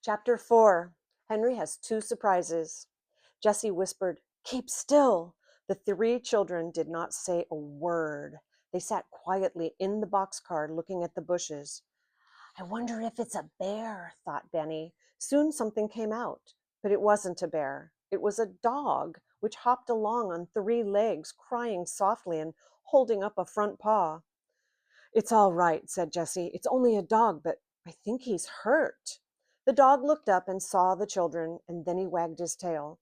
Chapter 4. Henry has two surprises. Jessie whispered, "Keep still." The three children did not say a word. They sat quietly in the boxcar looking at the bushes. "I wonder if it's a bear," thought Benny. Soon something came out, but it wasn't a bear. It was a dog, which hopped along on three legs, crying softly and holding up a front paw. "It's all right," said Jessie. "It's only a dog, but I think he's hurt." The dog looked up and saw the children, and then he wagged his tail.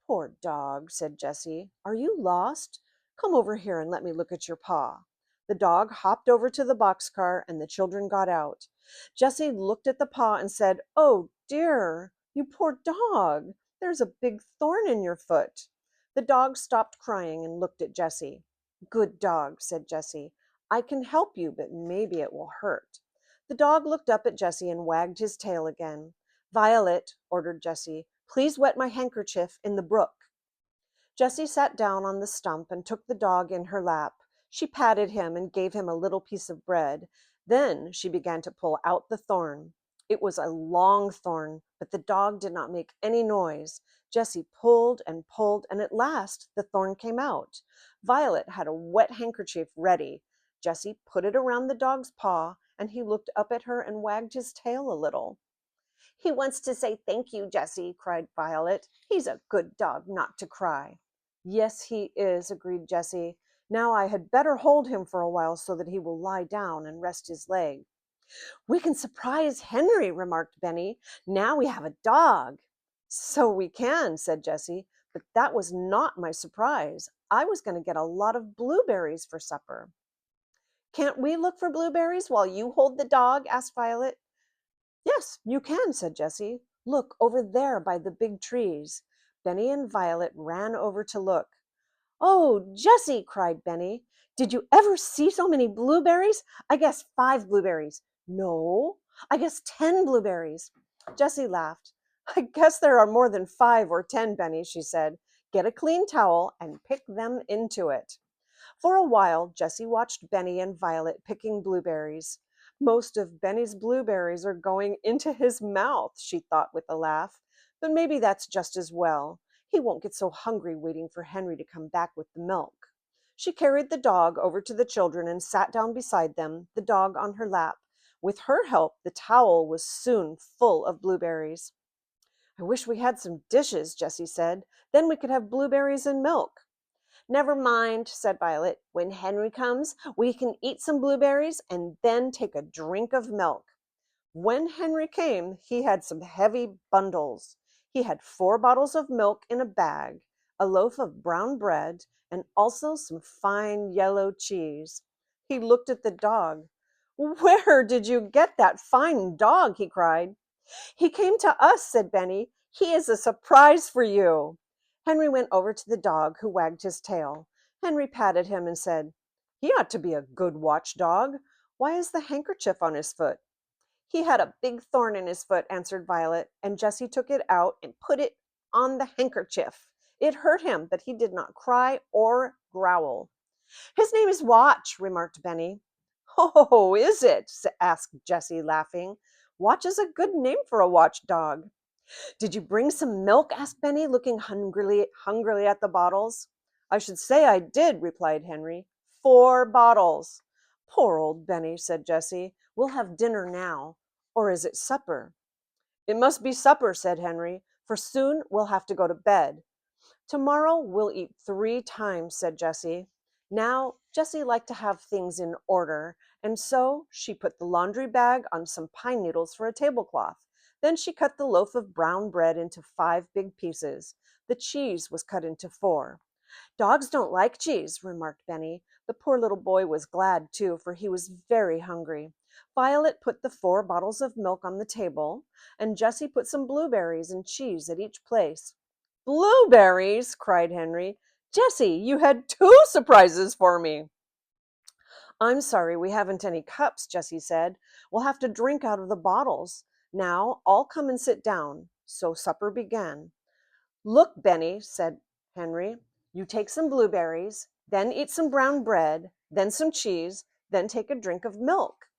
"Poor dog," said Jessie. "Are you lost? Come over here and let me look at your paw." The dog hopped over to the boxcar, and the children got out. Jessie looked at the paw and said, "Oh, dear, you poor dog. There's a big thorn in your foot." The dog stopped crying and looked at Jessie. "Good dog," said Jessie. "I can help you, but maybe it will hurt." The dog looked up at Jessie and wagged his tail again. "Violet," ordered Jessie, "please wet my handkerchief in the brook." Jessie sat down on the stump and took the dog in her lap. She patted him and gave him a little piece of bread. Then she began to pull out the thorn. It was a long thorn, but the dog did not make any noise. Jessie pulled and pulled, and at last the thorn came out. Violet had a wet handkerchief ready. Jessie put it around the dog's paw, and he looked up at her and wagged his tail a little. "He wants to say thank you, Jessie," cried Violet. "He's a good dog not to cry." "Yes, he is," agreed Jessie. "Now I had better hold him for a while so that he will lie down and rest his leg." "We can surprise Henry," remarked Benny. "Now we have a dog." "So we can," said Jessie, "but that was not my surprise. I was going to get a lot of blueberries for supper." "Can't we look for blueberries while you hold the dog?" asked Violet. "Yes, you can," said Jessie. "Look over there by the big trees." Benny and Violet ran over to look. "Oh, Jessie," cried Benny, "did you ever see so many blueberries? I guess 5 blueberries. No, I guess 10 blueberries." Jessie laughed. "I guess there are more than 5 or 10, Benny," she said. "Get a clean towel and pick them into it." For a while, Jessie watched Benny and Violet picking blueberries. "Most of Benny's blueberries are going into his mouth," she thought with a laugh. "But maybe that's just as well. He won't get so hungry waiting for Henry to come back with the milk." She carried the dog over to the children and sat down beside them, the dog on her lap. With her help, the towel was soon full of blueberries. "I wish we had some dishes," Jessie said. "Then we could have blueberries and milk." "Never mind," said Violet. "When Henry comes, we can eat some blueberries and then take a drink of milk." When Henry came, he had some heavy bundles. He had 4 bottles of milk in a bag, a loaf of brown bread, and also some fine yellow cheese. He looked at the dog. "Where did you get that fine dog?" he cried. "He came to us," said Benny. "He is a surprise for you." Henry went over to the dog, who wagged his tail. Henry patted him and said, "He ought to be a good watchdog. Why is the handkerchief on his foot?" "He had a big thorn in his foot," answered Violet, "and Jessie took it out and put it on the handkerchief. It hurt him, but he did not cry or growl." "His name is Watch," remarked Benny. "Oh, is it?" asked Jessie, laughing. "Watch is a good name for a watchdog." "Did you bring some milk?" asked Benny, looking hungrily at the bottles. "I should say I did," replied Henry. 4 bottles." "Poor old Benny," said Jessie. "We'll have dinner now. Or is it supper?" "It must be supper," said Henry, "for soon we'll have to go to bed." "Tomorrow we'll eat 3 times," said Jessie. Now, Jessie liked to have things in order, and so she put the laundry bag on some pine needles for a tablecloth. Then she cut the loaf of brown bread into 5 big pieces. The cheese was cut into 4. "Dogs don't like cheese," remarked Benny. The poor little boy was glad, too, for he was very hungry. Violet put the 4 bottles of milk on the table, and Jessie put some blueberries and cheese at each place. "Blueberries!" cried Henry. "Jessie, you had 2 surprises for me." "I'm sorry we haven't any cups," Jessie said. "We'll have to drink out of the bottles. Now, all come and sit down." So supper began. "Look, Benny," said Henry, "you take some blueberries, then eat some brown bread, then some cheese, then take a drink of milk."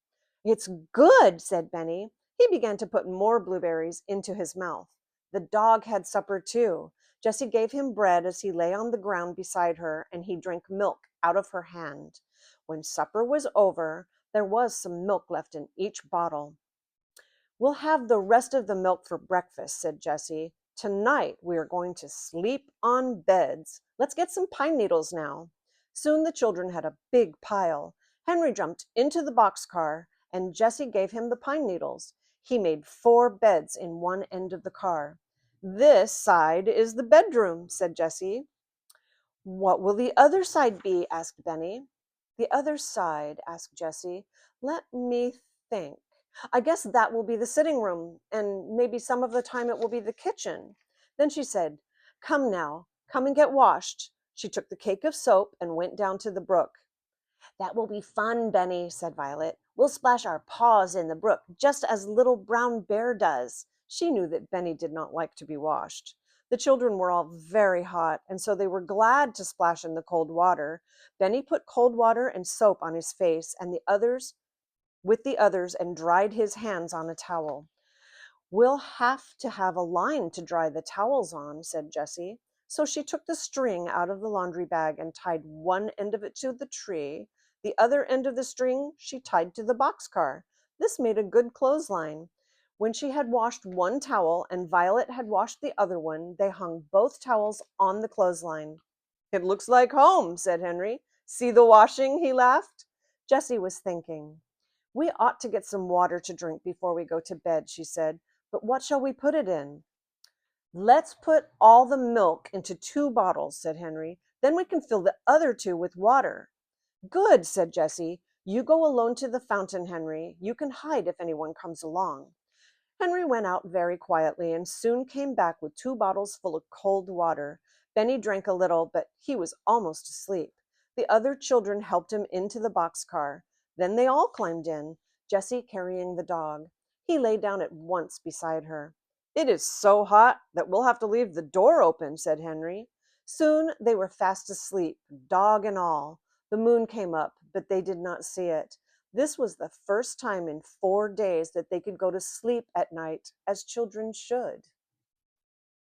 "It's good," said Benny. He began to put more blueberries into his mouth. The dog had supper too. Jessie gave him bread as he lay on the ground beside her, and he drank milk out of her hand. When supper was over, there was some milk left in each bottle. "We'll have the rest of the milk for breakfast," said Jessie. "Tonight we are going to sleep on beds. Let's get some pine needles now." Soon the children had a big pile. Henry jumped into the boxcar, and Jessie gave him the pine needles. He made 4 beds in one end of the car. "This side is the bedroom," said Jessie. "What will the other side be?" asked Benny. "The other side," asked Jessie. "Let me think. I guess that will be the sitting room, and maybe some of the time it will be the kitchen." Then she said, "Come now, come and get washed." She took the cake of soap and went down to the brook. "That will be fun, Benny," said Violet. "We'll splash our paws in the brook, just as little brown bear does." She knew that Benny did not like to be washed. The children were all very hot, and so they were glad to splash in the cold water. Benny put cold water and soap on his face and the others and dried his hands on a towel. "We'll have to have a line to dry the towels on," said Jessie. So she took the string out of the laundry bag and tied one end of it to the tree. The other end of the string she tied to the boxcar. This made a good clothesline. When she had washed one towel and Violet had washed the other one, they hung both towels on the clothesline. "It looks like home," said Henry. "See the washing?" he laughed. Jessie was thinking. "We ought to get some water to drink before we go to bed," she said. "But what shall we put it in?" "Let's put all the milk into 2 bottles," said Henry. "Then we can fill the other 2 with water." "Good," said Jessie. "You go alone to the fountain, Henry. You can hide if anyone comes along." Henry went out very quietly and soon came back with 2 bottles full of cold water. Benny drank a little, but he was almost asleep. The other children helped him into the boxcar. Then they all climbed in, Jessie carrying the dog. He lay down at once beside her. "It is so hot that we'll have to leave the door open," said Henry. Soon they were fast asleep, dog and all. The moon came up, but they did not see it. This was the first time in 4 days that they could go to sleep at night as children should.